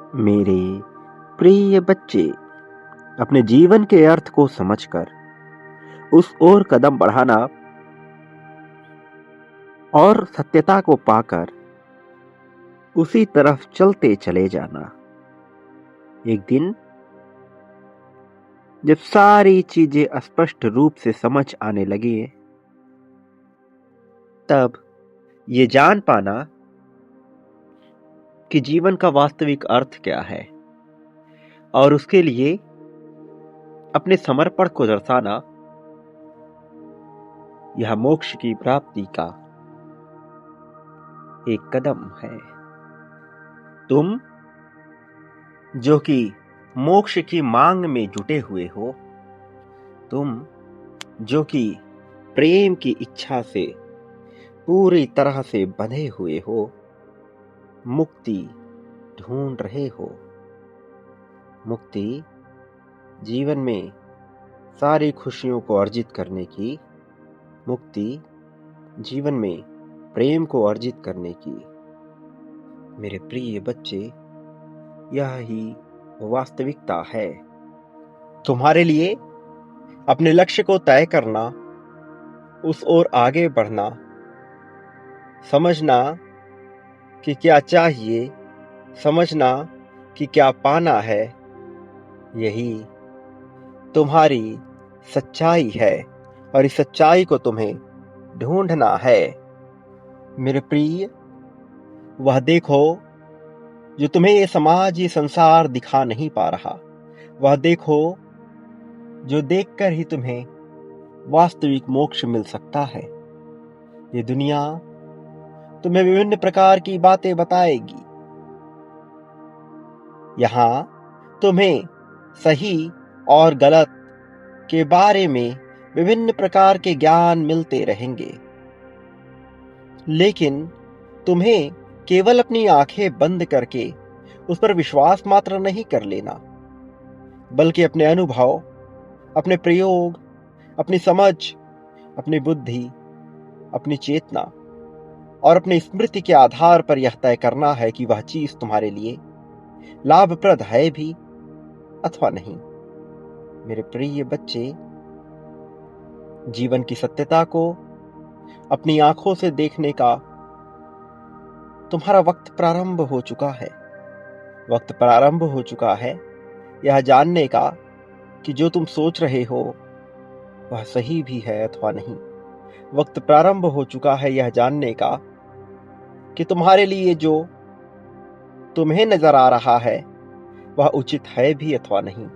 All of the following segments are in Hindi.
मेरे प्रिय बच्चे, अपने जीवन के अर्थ को समझकर उस ओर कदम बढ़ाना और सत्यता को पाकर उसी तरफ चलते चले जाना। एक दिन जब सारी चीजें स्पष्ट रूप से समझ आने लगी, तब ये जान पाना कि जीवन का वास्तविक अर्थ क्या है और उसके लिए अपने समर्पण को दर्शाना यह मोक्ष की प्राप्ति का एक कदम है। तुम जो कि मोक्ष की मांग में जुटे हुए हो, तुम जो कि प्रेम की इच्छा से पूरी तरह से बंधे हुए हो, मुक्ति ढूंढ रहे हो। मुक्ति जीवन में सारी खुशियों को अर्जित करने की, मुक्ति जीवन में प्रेम को अर्जित करने की। मेरे प्रिय बच्चे, यह ही वास्तविकता है। तुम्हारे लिए अपने लक्ष्य को तय करना, उस ओर आगे बढ़ना, समझना कि क्या चाहिए, समझना कि क्या पाना है, यही तुम्हारी सच्चाई है और इस सच्चाई को तुम्हें ढूंढना है। मेरे प्रिय, वह देखो जो तुम्हें ये समाज, ये संसार दिखा नहीं पा रहा। वह देखो जो देखकर ही तुम्हें वास्तविक मोक्ष मिल सकता है। ये दुनिया तुम्हें विभिन्न प्रकार की बातें बताएगी। यहां तुम्हें सही और गलत के बारे में विभिन्न प्रकार के ज्ञान मिलते रहेंगे, लेकिन तुम्हें केवल अपनी आंखें बंद करके उस पर विश्वास मात्र नहीं कर लेना, बल्कि अपने अनुभव, अपने प्रयोग, अपनी समझ, अपनी बुद्धि, अपनी चेतना और अपनी स्मृति के आधार पर यह तय करना है कि वह चीज तुम्हारे लिए लाभप्रद है भी अथवा नहीं। मेरे प्रिय बच्चे, जीवन की सत्यता को अपनी आंखों से देखने का तुम्हारा वक्त प्रारंभ हो चुका है। वक्त प्रारंभ हो चुका है यह जानने का कि जो तुम सोच रहे हो वह सही भी है अथवा नहीं। वक्त प्रारंभ हो चुका है यह जानने का कि तुम्हारे लिए जो तुम्हें नजर आ रहा है वह उचित है भी अथवा नहीं।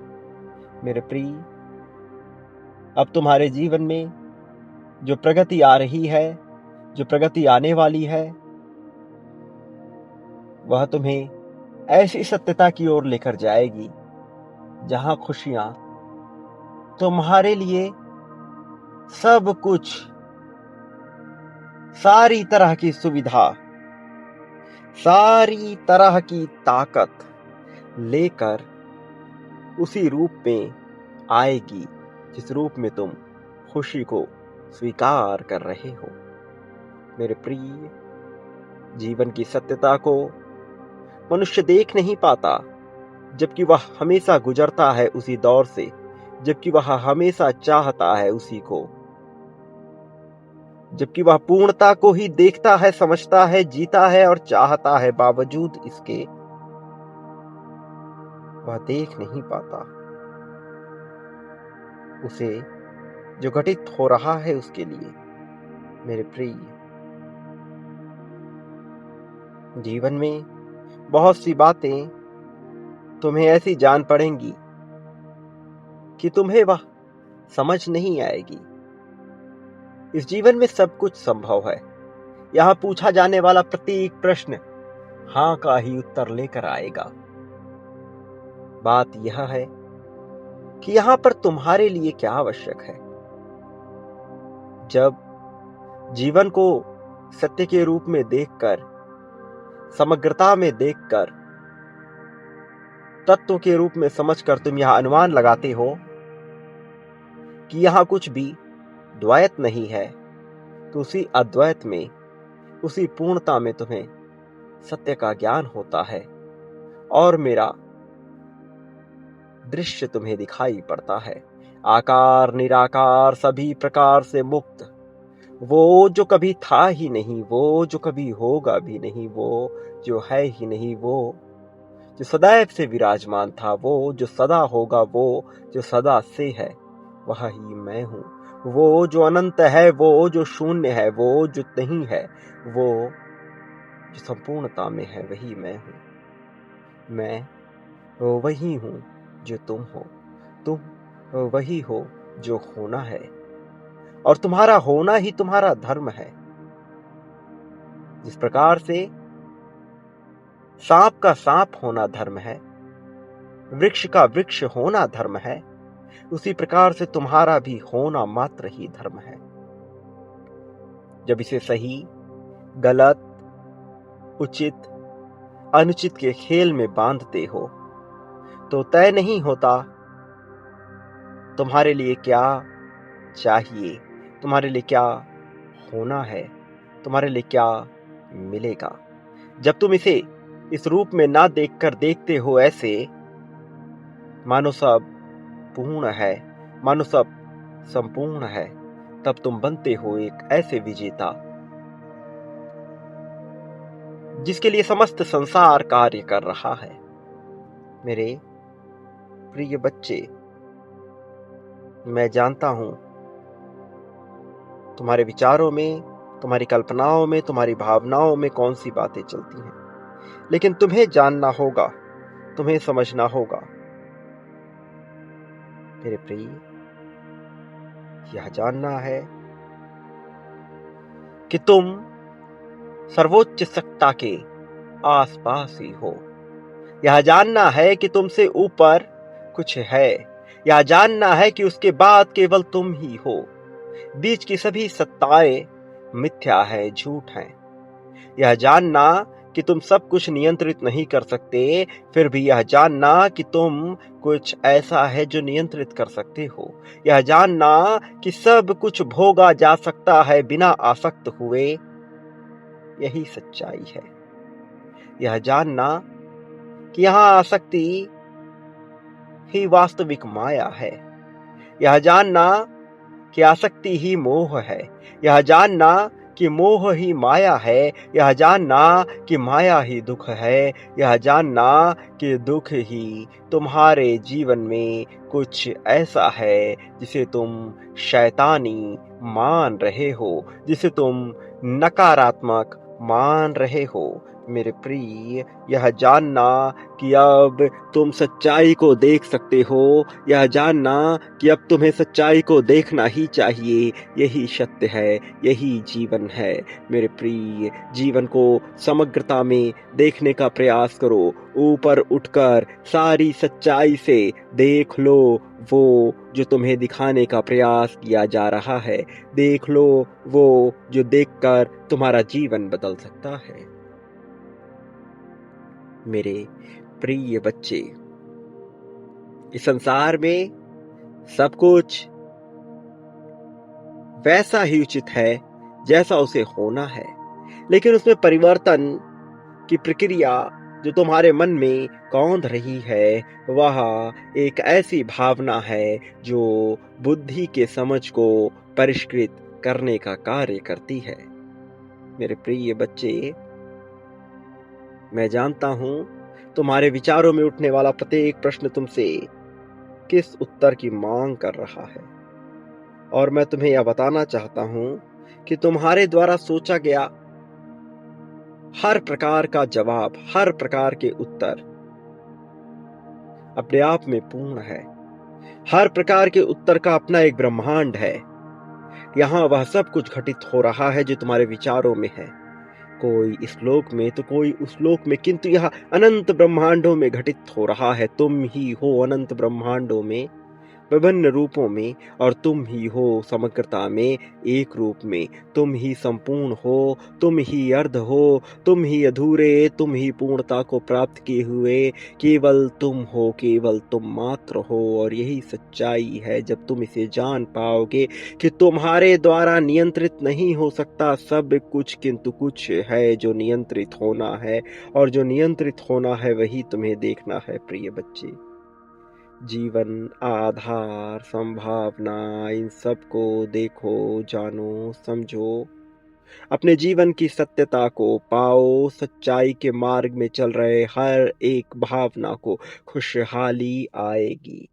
मेरे प्रिय, अब तुम्हारे जीवन में जो प्रगति आ रही है, जो प्रगति आने वाली है, वह तुम्हें ऐसी सत्यता की ओर लेकर जाएगी जहां खुशियां तुम्हारे लिए सब कुछ, सारी तरह की सुविधा, सारी तरह की ताकत लेकर उसी रूप में आएगी जिस रूप में तुम खुशी को स्वीकार कर रहे हो। मेरे प्रिय, जीवन की सत्यता को मनुष्य देख नहीं पाता, जबकि वह हमेशा गुजरता है उसी दौर से, जबकि वह हमेशा चाहता है उसी को, जबकि वह पूर्णता को ही देखता है, समझता है, जीता है और चाहता है, बावजूद इसके वह देख नहीं पाता उसे जो घटित हो रहा है उसके लिए। मेरे प्रिय, जीवन में बहुत सी बातें तुम्हें ऐसी जान पड़ेंगी कि तुम्हें वह समझ नहीं आएगी। इस जीवन में सब कुछ संभव है। यहां पूछा जाने वाला प्रत्येक प्रश्न हां का ही उत्तर लेकर आएगा। बात यह है कि यहां पर तुम्हारे लिए क्या आवश्यक है। जब जीवन को सत्य के रूप में देखकर, समग्रता में देखकर, तत्व के रूप में समझकर तुम यह अनुमान लगाते हो कि यहां कुछ भी द्वैत नहीं है, तो उसी अद्वैत में, उसी पूर्णता में तुम्हें सत्य का ज्ञान होता है और मेरा दृश्य तुम्हें दिखाई पड़ता है। आकार निराकार सभी प्रकार से मुक्त, वो जो कभी था ही नहीं, वो जो कभी होगा भी नहीं, वो जो है ही नहीं, वो जो सदैव से विराजमान था, वो जो सदा होगा, वो जो सदा से है, वह ही मैं हूँ। वो जो अनंत है, वो जो शून्य है, वो जो नहीं है, वो जो संपूर्णता में है, वही मैं हूँ। मैं वही हूँ जो तुम हो, तुम वही हो जो होना है, और तुम्हारा होना ही तुम्हारा धर्म है। जिस प्रकार से सांप का सांप होना धर्म है, वृक्ष का वृक्ष होना धर्म है, उसी प्रकार से तुम्हारा भी होना मात्र ही धर्म है। जब इसे सही, गलत, उचित, अनुचित के खेल में बांधते हो, तो तय नहीं होता तुम्हारे लिए क्या चाहिए, तुम्हारे लिए क्या होना है, तुम्हारे लिए क्या मिलेगा। जब तुम इसे इस रूप में ना देखकर देखते हो ऐसे, मानो सब पूर्ण है, मानो सब संपूर्ण है, तब तुम बनते हो एक ऐसे विजेता जिसके लिए समस्त संसार कार्य कर रहा है। मेरे प्रिय बच्चे, मैं जानता हूं तुम्हारे विचारों में, तुम्हारी कल्पनाओं में, तुम्हारी भावनाओं में कौन सी बातें चलती हैं, लेकिन तुम्हें जानना होगा, तुम्हें समझना होगा मेरे प्रिय, यह जानना है कि तुम सर्वोच्च सत्ता के आसपास ही हो। यह जानना है कि तुमसे ऊपर कुछ है। यह जानना है कि उसके बाद केवल तुम ही हो। बीच की सभी सत्ताएं मिथ्या है, झूठ है। यह जानना कि तुम सब कुछ नियंत्रित नहीं कर सकते, फिर भी यह जानना कि तुम कुछ ऐसा है जो नियंत्रित कर सकते हो। यह जानना कि सब कुछ भोगा जा सकता है बिना आसक्त हुए, यही सच्चाई है। यह जानना कि यहां आसक्ति ही वास्तविक माया है। यह जानना कि आसक्ति ही मोह है। यह जानना कि मोह ही माया है। यह जानना कि माया ही दुख है। यह जानना कि दुख ही तुम्हारे जीवन में कुछ ऐसा है जिसे तुम शैतानी मान रहे हो, जिसे तुम नकारात्मक मान रहे हो। मेरे प्रिय, यह जानना कि अब तुम सच्चाई को देख सकते हो, यह जानना कि अब तुम्हें सच्चाई को देखना ही चाहिए, यही सत्य है, यही जीवन है। मेरे प्रिय, जीवन को समग्रता में देखने का प्रयास करो। ऊपर उठकर सारी सच्चाई से देख लो वो जो तुम्हें दिखाने का प्रयास किया जा रहा है। देख लो वो जो देखकर तुम्हारा जीवन बदल सकता है। मेरे प्रिय बच्चे, इस संसार में सब कुछ वैसा ही उचित है जैसा उसे होना है, लेकिन उसमें परिवर्तन की प्रक्रिया जो तुम्हारे मन में कौंध रही है, वह एक ऐसी भावना है जो बुद्धि के समझ को परिष्कृत करने का कार्य करती है। मेरे प्रिय बच्चे, मैं जानता हूं तुम्हारे विचारों में उठने वाला प्रत्येक प्रश्न तुमसे किस उत्तर की मांग कर रहा है, और मैं तुम्हें यह बताना चाहता हूं कि तुम्हारे द्वारा सोचा गया हर प्रकार का जवाब, हर प्रकार के उत्तर अपने आप में पूर्ण है। हर प्रकार के उत्तर का अपना एक ब्रह्मांड है। यहां वह सब कुछ घटित हो रहा है जो तुम्हारे विचारों में है। कोई इस लोक में तो कोई उस लोक में, किंतु यह अनंत ब्रह्मांडों में घटित हो रहा है। तुम ही हो अनंत ब्रह्मांडों में विभिन्न रूपों में, और तुम ही हो समग्रता में एक रूप में। तुम ही संपूर्ण हो, तुम ही अर्ध हो, तुम ही अधूरे, तुम ही पूर्णता को प्राप्त किए हुए। केवल तुम हो, केवल तुम मात्र हो, और यही सच्चाई है। जब तुम इसे जान पाओगे कि तुम्हारे द्वारा नियंत्रित नहीं हो सकता सब कुछ, किंतु कुछ है जो नियंत्रित होना है, और जो नियंत्रित होना है वही तुम्हें देखना है प्रिय बच्चे। जीवन, आधार, संभावना, इन सब को देखो, जानो, समझो। अपने जीवन की सत्यता को पाओ। सच्चाई के मार्ग में चल रहे हर एक भावना को खुशहाली आएगी,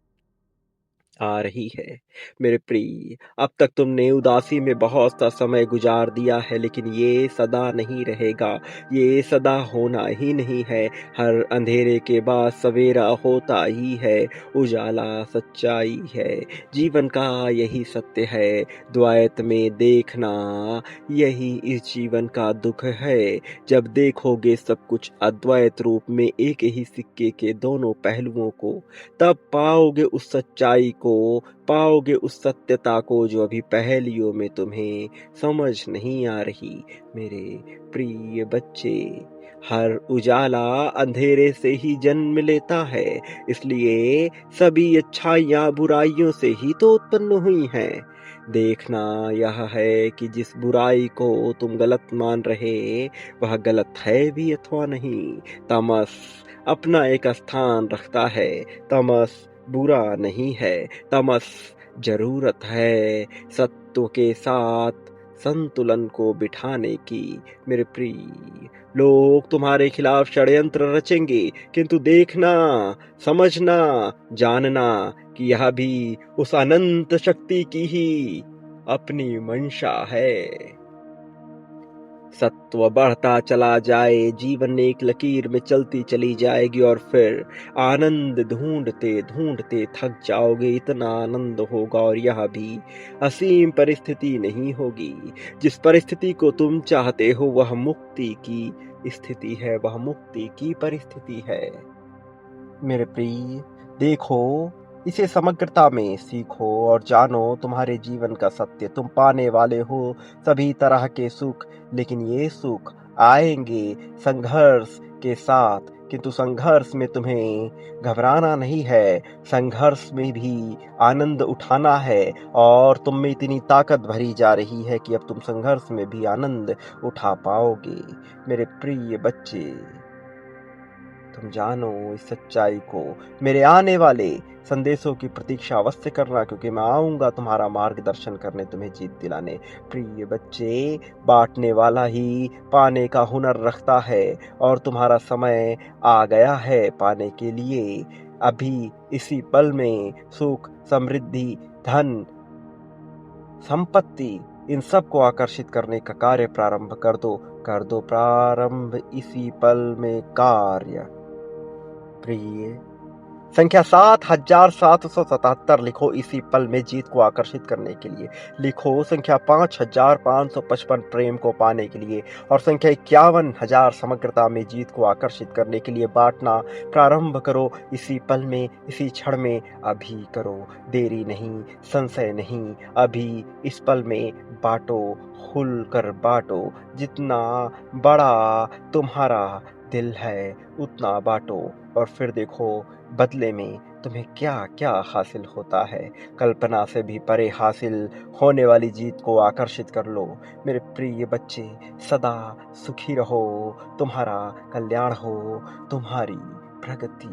आ रही है। मेरे प्रिय, अब तक तुमने उदासी में बहुत सा समय गुजार दिया है, लेकिन ये सदा नहीं रहेगा, ये सदा होना ही नहीं है। हर अंधेरे के बाद सवेरा होता ही है, उजाला सच्चाई है। जीवन का यही सत्य है, द्वैत में देखना यही इस जीवन का दुख है। जब देखोगे सब कुछ अद्वैत रूप में, एक ही सिक्के के दोनों पहलुओं को, तब पाओगे उस सच्चाई को, पाओगे उस सत्यता को जो अभी पहेलियों में तुम्हें समझ नहीं आ रही। मेरे प्रिय बच्चे, हर उजाला अंधेरे से ही जन्म लेता है, इसलिए सभी अच्छाइयाँ बुराइयों से ही तो उत्पन्न हुई हैं। देखना यह है कि जिस बुराई को तुम गलत मान रहे, वह गलत है भी अथवा नहीं। तमस अपना एक स्थान रखता है, तमस बुरा नहीं है, तमस जरूरत है सत्व के साथ संतुलन को बिठाने की। मेरे प्रिय, लोग तुम्हारे खिलाफ षड्यंत्र रचेंगे, किंतु देखना, समझना, जानना कि यह भी उस अनंत शक्ति की ही अपनी मंशा है। सत्व बढ़ता चला जाए, जीवन एक लकीर में चलती चली जाएगी, और फिर आनंद ढूंढते ढूंढते थक जाओगे। इतना आनंद होगा, और यह भी असीम परिस्थिति नहीं होगी। जिस परिस्थिति को तुम चाहते हो वह मुक्ति की स्थिति है, वह मुक्ति की परिस्थिति है। मेरे प्रिय, देखो, इसे समग्रता में सीखो और जानो तुम्हारे जीवन का सत्य। तुम पाने वाले हो सभी तरह के सुख, लेकिन ये सुख आएंगे संघर्ष के साथ, किंतु संघर्ष में तुम्हें घबराना नहीं है। संघर्ष में भी आनंद उठाना है, और तुम में इतनी ताकत भरी जा रही है कि अब तुम संघर्ष में भी आनंद उठा पाओगे। मेरे प्रिय बच्चे, तुम जानो इस सच्चाई को। मेरे आने वाले संदेशों की प्रतीक्षा अवश्य करना, क्योंकि मैं आऊंगा तुम्हारा मार्गदर्शन करने, तुम्हें जीत दिलाने। प्रिय बच्चे, बांटने वाला ही पाने का हुनर रखता है, और तुम्हारा समय आ गया है पाने के लिए। अभी इसी पल में सुख, समृद्धि, धन, संपत्ति, इन सब को आकर्षित करने का कार्य प्रारंभ कर दो प्रारंभ इसी पल में कार्य। प्रिय, संख्या 7777 लिखो इसी पल में जीत को आकर्षित करने के लिए। लिखो संख्या 5555 प्रेम को पाने के लिए, और संख्या 51,000 समग्रता में जीत को आकर्षित करने के लिए। बांटना प्रारंभ करो इसी पल में, इसी क्षण में, अभी करो, देरी नहीं, संशय नहीं, अभी इस पल में बांटो, खुल कर बांटो। जितना बड़ा तुम्हारा दिल है उतना बांटो, और फिर देखो बदले में तुम्हें क्या क्या हासिल होता है। कल्पना से भी परे हासिल होने वाली जीत को आकर्षित कर लो। मेरे प्रिय बच्चे, सदा सुखी रहो, तुम्हारा कल्याण हो, तुम्हारी प्रगति।